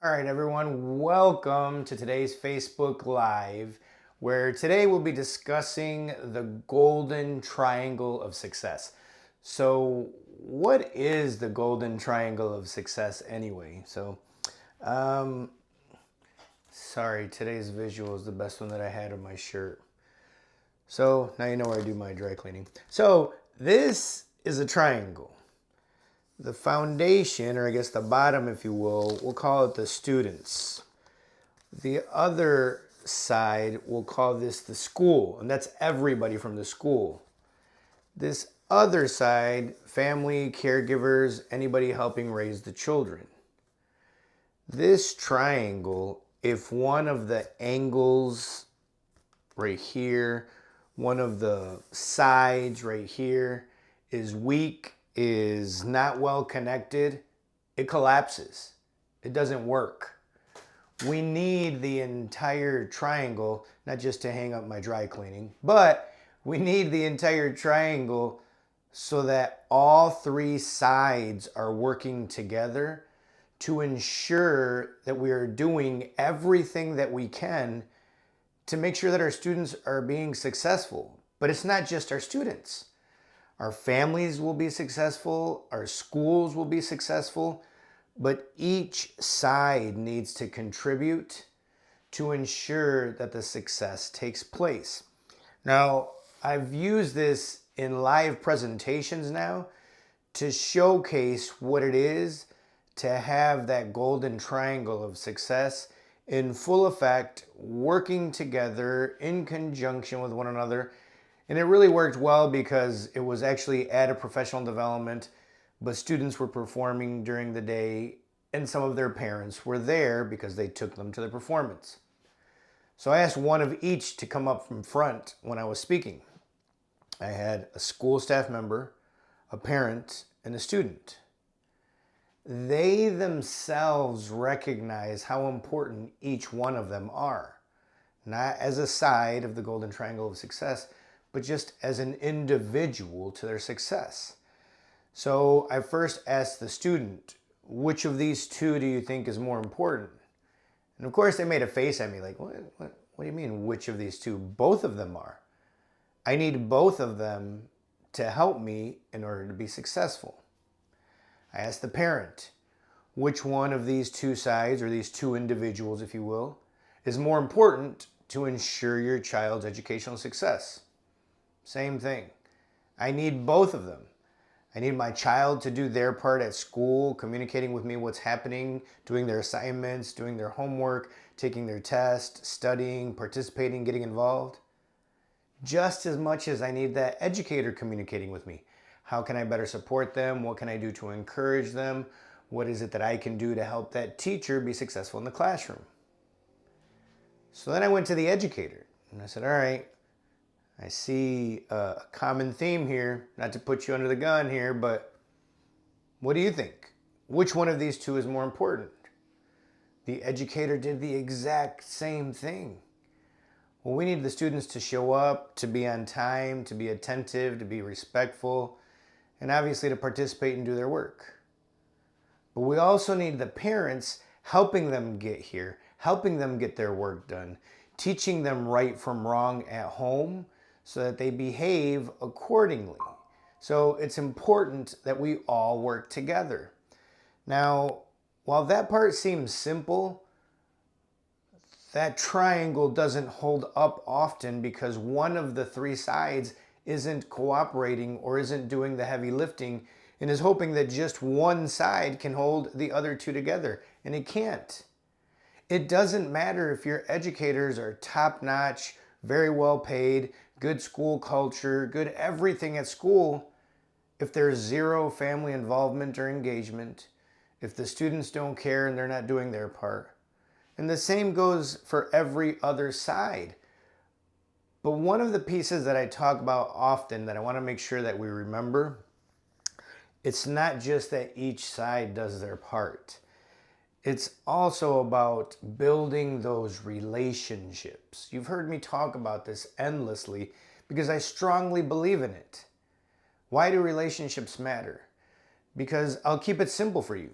All right, everyone, welcome to today's Facebook Live, where today we'll be discussing the golden triangle of success. So, what is the golden triangle of success anyway? Um, sorry, today's visual is the best one that I had on my shirt. So, now you know where I do my dry cleaning. So, this is a triangle. The foundation, or I guess the bottom, if you will, we'll call it the students. The other side, we'll call this the school, and that's everybody from the school. This other side, family, caregivers, anybody helping raise the children. This triangle, if one of the angles right here, one of the sides right here is weak, is not well connected, it collapses. It doesn't work. We need the entire triangle, not just to hang up my dry cleaning, but we need the entire triangle so that all three sides are working together to ensure that we are doing everything that we can to make sure that our students are being successful. But it's not just our students. Our families will be successful, our schools will be successful, but each side needs to contribute to ensure that the success takes place. Now, I've used this in live presentations now to showcase what it is to have that golden triangle of success in full effect, working together in conjunction with one another. And it really worked well because it was actually at a professional development, but students were performing during the day and some of their parents were there because they took them to the performance. So I asked one of each to come up from front when I was speaking. I had a school staff member, a parent, and a student. They themselves recognize how important each one of them are, not as a side of the golden triangle of success, but just as an individual to their success. So I first asked the student, which of these two do you think is more important? And of course they made a face at me like, what do you mean, which of these two? Both of them are. I need both of them to help me in order to be successful. I asked the parent, which one of these two sides, or these two individuals, if you will, is more important to ensure your child's educational success? Same thing. I need both of them. I need my child to do their part at school, communicating with me what's happening, doing their assignments, doing their homework, taking their test, studying, participating, getting involved. Just as much as I need that educator communicating with me. How can I better support them? What can I do to encourage them? What is it that I can do to help that teacher be successful in the classroom? So then I went to the educator and I said, all right, I see a common theme here, not to put you under the gun here, but what do you think? Which one of these two is more important? The educator did the exact same thing. Well, we need the students to show up, to be on time, to be attentive, to be respectful, and obviously to participate and do their work. But we also need the parents helping them get here, helping them get their work done, teaching them right from wrong at home, so that they behave accordingly. So it's important that we all work together. Now, while that part seems simple, that triangle doesn't hold up often because one of the three sides isn't cooperating or isn't doing the heavy lifting and is hoping that just one side can hold the other two together, and it can't. It doesn't matter if your educators are top-notch, very well paid, good school culture, good everything at school, if there's zero family involvement or engagement, if the students don't care and they're not doing their part. And the same goes for every other side. But one of the pieces that I talk about often that I want to make sure that we remember, it's not just that each side does their part. It's also about building those relationships. You've heard me talk about this endlessly because I strongly believe in it. Why do relationships matter? Because I'll keep it simple for you.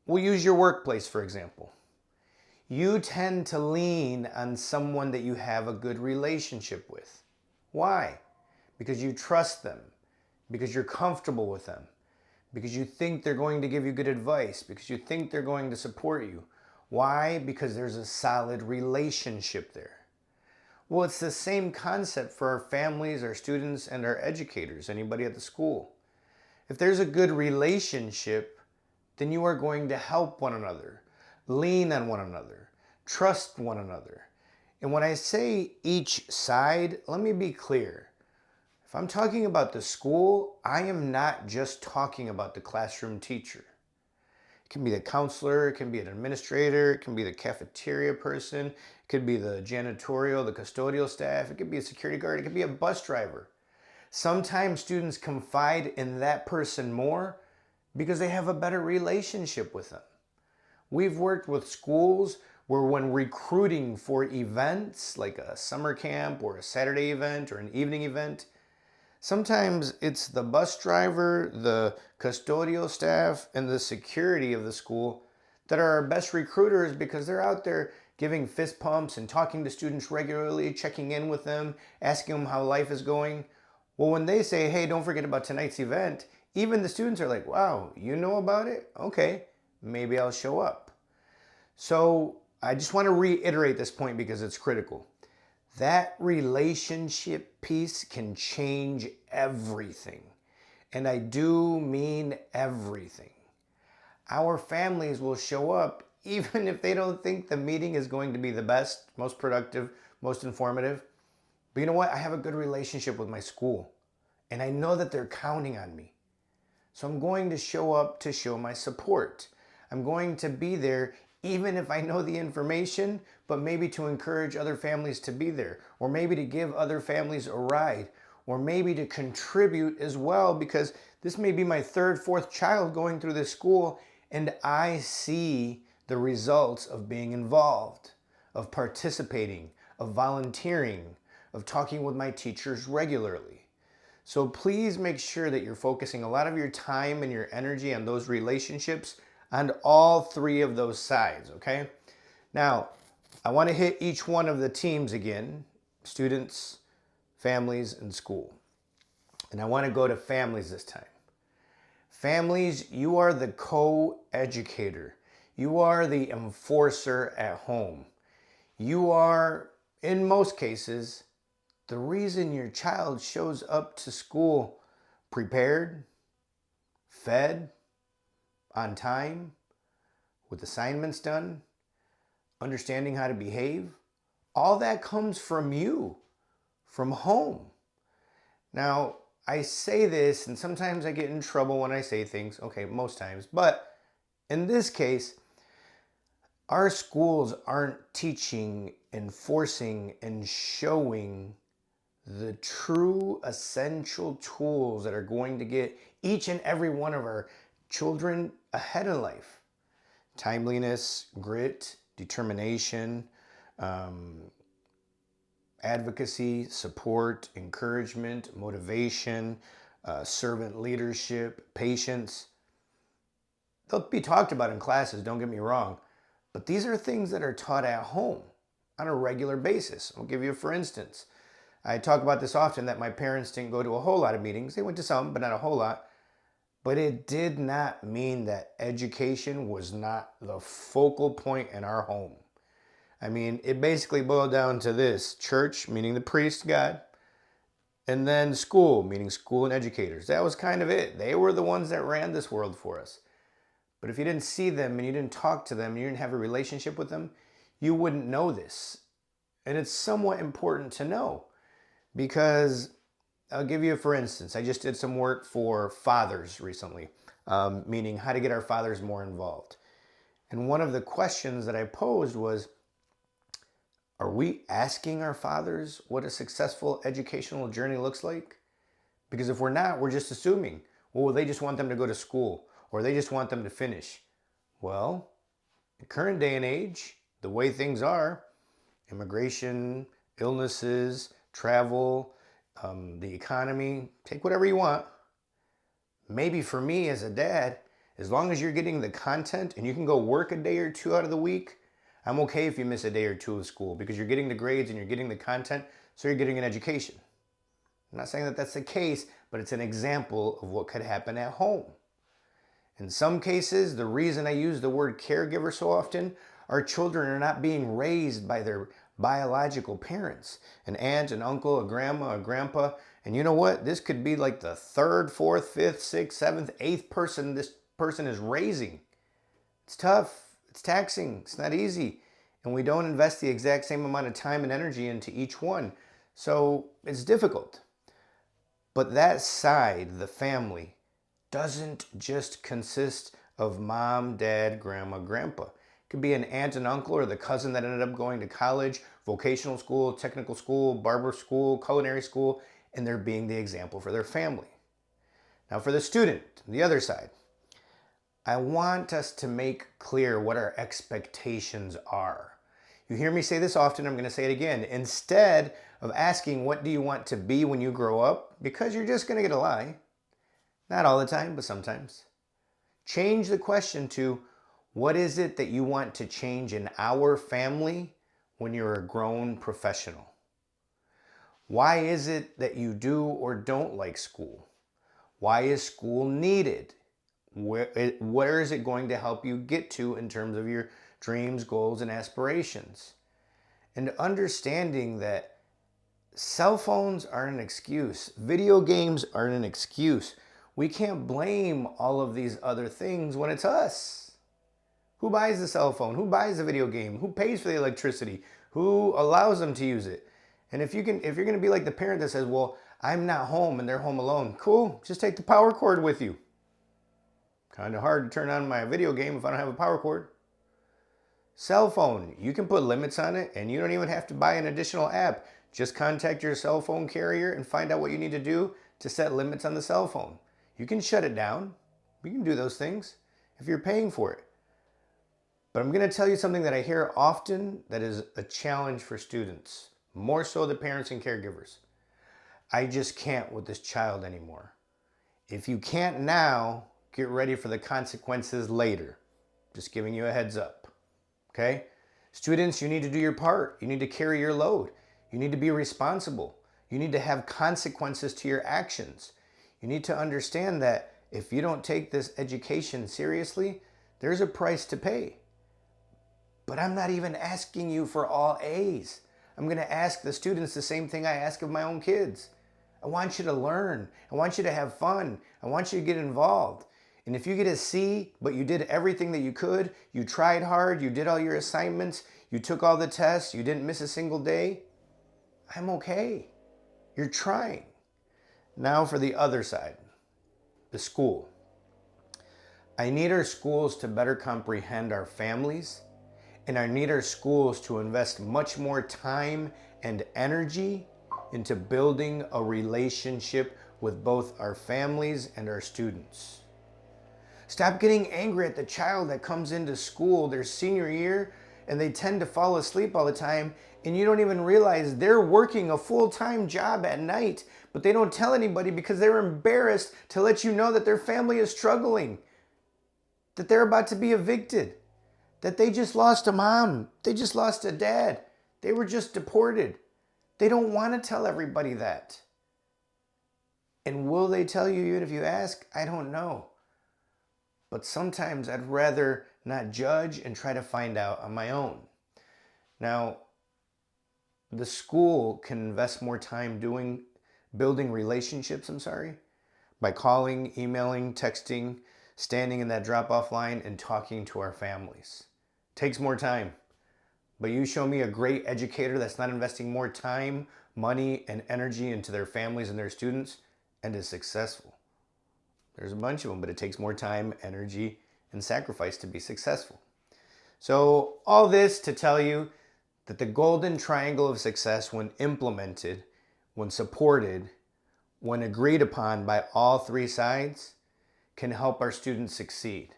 We'll use your workplace, for example. You tend to lean on someone that you have a good relationship with. Why? Because you trust them, because you're comfortable with them, because you think they're going to give you good advice, because you think they're going to support you. Why? Because there's a solid relationship there. Well, it's the same concept for our families, our students, and our educators, anybody at the school. If there's a good relationship, then you are going to help one another, lean on one another, trust one another. And when I say each side, let me be clear. If I'm talking about the school, I am not just talking about the classroom teacher. It can be the counselor, it can be an administrator, it can be the cafeteria person, it could be the janitorial, the custodial staff, it could be a security guard, it could be a bus driver. Sometimes students confide in that person more because they have a better relationship with them. We've worked with schools where when recruiting for events like a summer camp or a Saturday event or an evening event, sometimes it's the bus driver, the custodial staff, and the security of the school that are our best recruiters because they're out there giving fist pumps and talking to students regularly, checking in with them, asking them how life is going. Well, when they say, hey, don't forget about tonight's event, even the students are like, wow, you know about it? Okay, maybe I'll show up. So I just want to reiterate this point because it's critical. That relationship piece can change everything. And I do mean everything. Our families will show up even if they don't think the meeting is going to be the best, most productive, most informative. But you know what? I have a good relationship with my school. And I know that they're counting on me. So I'm going to show up to show my support. I'm going to be there even if I know the information, but maybe to encourage other families to be there, or maybe to give other families a ride, or maybe to contribute as well, because this may be my third, fourth child going through this school, and I see the results of being involved, of participating, of volunteering, of talking with my teachers regularly. So please make sure that you're focusing a lot of your time and your energy on those relationships on all three of those sides, okay? Now, I want to hit each one of the teams again, students, families, and school. And I want to go to families this time. Families, you are the co-educator. You are the enforcer at home. You are, in most cases, the reason your child shows up to school prepared, fed, on time, with assignments done, understanding how to behave. All that comes from you, from home. Now, I say this, and sometimes I get in trouble when I say things, okay, most times, but in this case, our schools aren't teaching, enforcing, and showing the true essential tools that are going to get each and every one of our children ahead in life. Timeliness, grit, determination, advocacy, support, encouragement, motivation, servant leadership, patience. They'll be talked about in classes, don't get me wrong, but these are things that are taught at home on a regular basis. I'll give you a for instance. I talk about this often that my parents didn't go to a whole lot of meetings. They went to some, but not a whole lot. But it did not mean that education was not the focal point in our home. I mean, it basically boiled down to this: church, meaning the priest, God, and then school, meaning school and educators. That was kind of it. They were the ones that ran this world for us. But if you didn't see them and you didn't talk to them and you didn't have a relationship with them, you wouldn't know this. And it's somewhat important to know because I'll give you a for instance. I just did some work for fathers recently, meaning how to get our fathers more involved. And one of the questions that I posed was, are we asking our fathers what a successful educational journey looks like? Because if we're not, we're just assuming, well, they just want them to go to school or they just want them to finish. Well, in current day and age, the way things are, immigration, illnesses, travel, the economy, take whatever you want. Maybe for me as a dad, As long as you're getting the content and you can go work a day or two out of the week, I'm okay if you miss a day or two of school because you're getting the grades and you're getting the content, so you're getting an education. I'm not saying that that's the case, but it's an example of what could happen at home. In some cases, the reason I use the word caregiver so often, our children are not being raised by their biological parents, an aunt, an uncle, a grandma, a grandpa. And you know what? This could be like the third, fourth, fifth, sixth, seventh, eighth person this person is raising. It's tough, it's taxing, it's not easy. And we don't invest the exact same amount of time and energy into each one. So it's difficult. But that side, the family, doesn't just consist of mom, dad, grandma, grandpa. It could be an aunt and uncle or the cousin that ended up going to college, vocational school, technical school, barber school, culinary school, and they're being the example for their family. Now for the student, the other side, I want us to make clear what our expectations are. You hear me say this often, I'm going to say it again. Instead of asking, what do you want to be when you grow up? Because you're just going to get a lie. Not all the time, but sometimes. Change the question to, what is it that you want to change in our family when you're a grown professional? Why is it that you do or don't like school? Why is school needed? Where is it going to help you get to in terms of your dreams, goals, and aspirations? And understanding that cell phones aren't an excuse. Video games aren't an excuse. We can't blame all of these other things when it's us. Who buys the cell phone? Who buys the video game? Who pays for the electricity? Who allows them to use it? And if you're going to be like the parent that says, well, I'm not home and they're home alone, cool, just take the power cord with you. Kind of hard to turn on my video game if I don't have a power cord. Cell phone, you can put limits on it and you don't even have to buy an additional app. Just contact your cell phone carrier and find out what you need to do to set limits on the cell phone. You can shut it down. You can do those things if you're paying for it. But I'm going to tell you something that I hear often that is a challenge for students, more so the parents and caregivers. I just can't with this child anymore. If you can't now, get ready for the consequences later. Just giving you a heads up. Okay? Students, you need to do your part. You need to carry your load. You need to be responsible. You need to have consequences to your actions. You need to understand that if you don't take this education seriously, there's a price to pay. But I'm not even asking you for all A's. I'm going to ask the students the same thing I ask of my own kids. I want you to learn. I want you to have fun. I want you to get involved. And if you get a C, but you did everything that you could, you tried hard, you did all your assignments, you took all the tests, you didn't miss a single day, I'm okay. You're trying. Now for the other side, the school. I need our schools to better comprehend our families, and I need our schools to invest much more time and energy into building a relationship with both our families and our students. Stop getting angry at the child that comes into school their senior year and they tend to fall asleep all the time and you don't even realize they're working a full-time job at night, but they don't tell anybody because they're embarrassed to let you know that their family is struggling, that they're about to be evicted, that they just lost a mom, they just lost a dad, they were just deported. They don't want to tell everybody that. And will they tell you even if you ask? I don't know. But sometimes I'd rather not judge and try to find out on my own. Now, the school can invest more time building relationships, by calling, emailing, texting, standing in that drop-off line and talking to our families. Takes more time. But you show me a great educator that's not investing more time, money, and energy into their families and their students and is successful. There's a bunch of them, but it takes more time, energy, and sacrifice to be successful. So all this to tell you that the golden triangle of success, when implemented, when supported, when agreed upon by all three sides, can help our students succeed.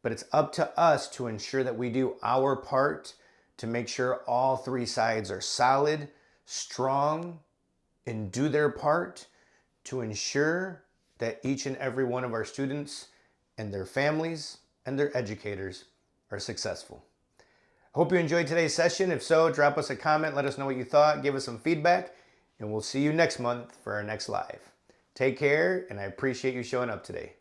But it's up to us to ensure that we do our part to make sure all three sides are solid, strong, and do their part to ensure that each and every one of our students and their families and their educators are successful. I hope you enjoyed today's session. If so, drop us a comment, let us know what you thought, give us some feedback, and we'll see you next month for our next live. Take care, and I appreciate you showing up today.